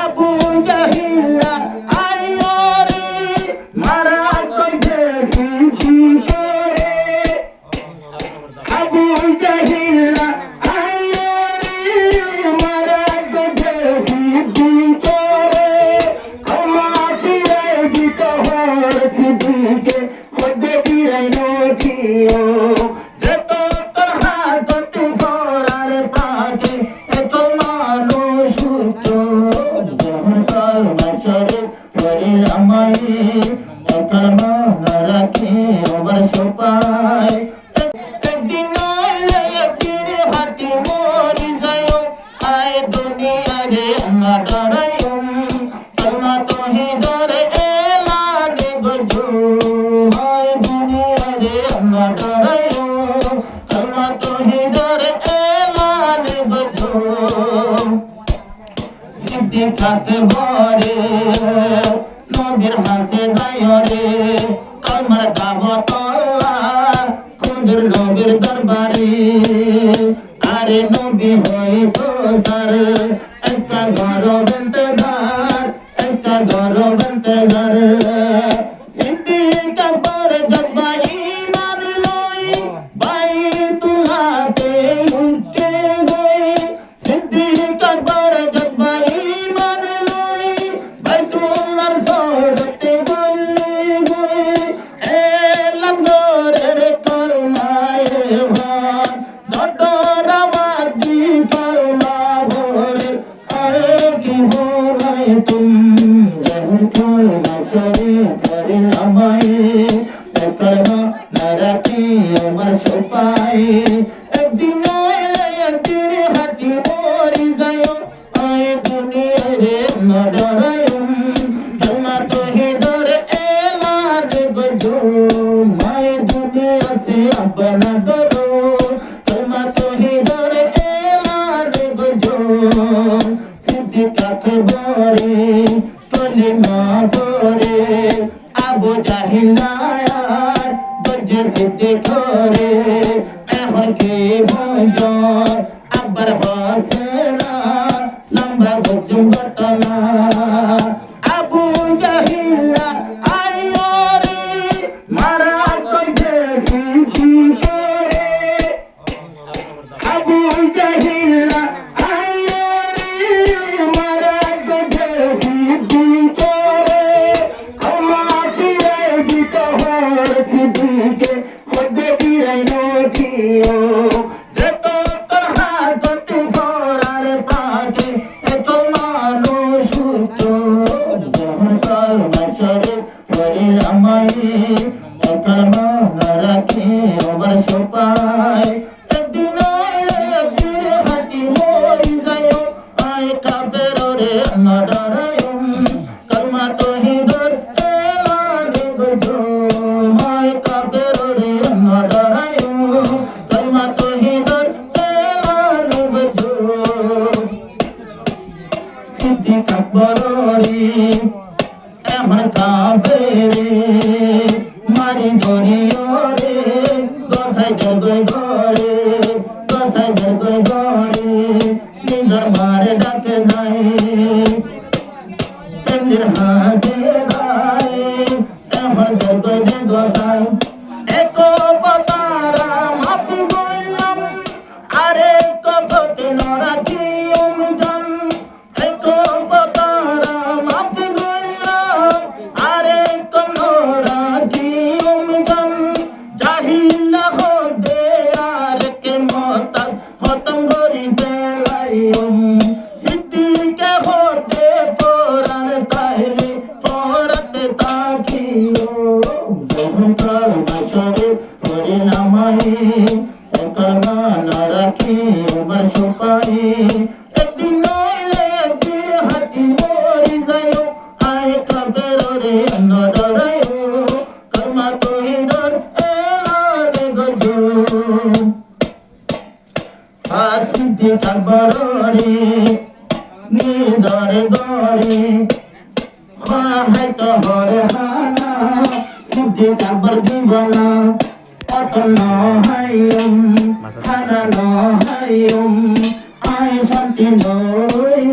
আবু জাহিলা আয়োরে মারা কইছে সিদ্দিকেরে আবু জাহিলা আয়োরে মারা কইছে সিদ্দিকেরে ক্ষমা ফিরে দিত হর সিদ্দিকে খোদে ফিরাই নথিও যত তোর হাতত ফরার থাকে এত মানুষ সুস্থ যখন কালমা শরীফ পড়িলাম আমি কালমা না রাখি আমার সোপায় একদিন নইলে একদিন হাঁটি মরি যায় আয় দুনিয়ারে না ডরাইও কালমা তহিদরে এলানে গজু আয় দুনিয়ারে না ডরাইও কালমা তহিদরে এলানে গজু সিদ্দিক আকবরে নবীর হাসে যায়রে কালমার দাওয়াত আল্লাহ খুঁজর নবীর দরবারে আরে নবী হইতো স্যার একটা ঘর বেন্তেদার একটা ঘর বেন্তেদার সিদ্দিক আকবর জগবাই ইমান লই বাইতুল্লাহতে উঠে গই সিদ্দিক আকবর জগবাই ইমান লই বাইতুল্লাহর সড়তে গই গই এলাম গোরের কলমায় ভার দটরাবাদি কলমা ভরে আরে কি ভোলাই তুম জহর কলমা শরীফ পড়িলাম আমি কলমা না রাখি আমার সোপায় একদিন নইলে একদিন হাঁটি মরি যায় আয় দুনিয়ারে না ডরাইও কালমা তহিদরে এলানে গজু মায় দুনিয়া সে আপনা ডরো কালমা তহিদরে এলানে গজু সিদ্দিক আকবরে কলিমা পড়ে আবু জাহিলা গজে সিদ্দিক করে এখন কি ভজন আকবর হোসেনা লম্বা গজুম ঘটনা আবু জাহিলা আয়োরে মারা কইছে সিদ্দিকেরে আবু জাহিলা আয়োরে মারা কইছে সিদ্দিকেরে ক্ষমা ফিরে দিত হর সিদ্দিকে খোদে ফিরাই নথিও যত তোর হাতত ফরার থাকে এত মানুষ সুস্থ যখন কালমা শরীফ পড়িলাম আমি কালমা না রাখি আমার সোপায় একদিন নইলে একদিন হাঁটি মরি যায় আয় কাফেররে না ডরাইও কালমা তহিদর এলানে গজু আয় কাফেররে না ডরাইও কালমা তহিদর এলানে গজু সিদ্দিক আকবরে এখন কাফেরে মারি ধরিয়রে দশাই দেগই ঘরে দশাই দেগই ঘরে নিজর মারে ডাকে যায় চন্দ্র হাসে যায় এখন দেগই দে দশাই এক পতারা মাফি বললাম আরে কফতে নরাকি উমজান এক পতারা মাফি বললাম আরে কমরাকি উমজান জাহিলা হদে আর কে মতাল খতম করি ফেলাইম সিদ্দিক হদে ফরান তাইলে ফরাতে তাকিও যখন কালমা শরীফ পড়িলাম আমি কালমা না রাখি আমার সোপায় একদিন নইলে একদিন হাঁটি মরি যায় আয় কাফেররে না ডরাইও কালমা তহিদর এলানে গজু সিদ্দিক আকবরে নিজর গরে হয়তো হরে হানা সিদ্দিক আকবর জীবনা অতন হাইম হানা হাইম আয় শান্তি নয়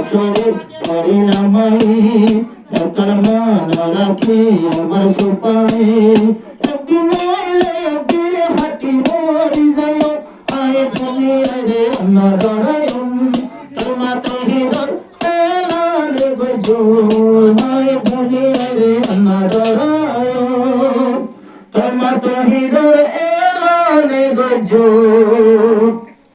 শরীর করিলাম একবার মান রাখি আমার সুপাই একদিন এলে একদিন হাঁটি মরি যায় আয় দুনিয়ায় রে না ডরায়ুম তোমা তো হৃদয় এলালে গজো আয় দুনিয়ায় রে না ডরায়ুম তোমা তো হৃদয় এলালে গজো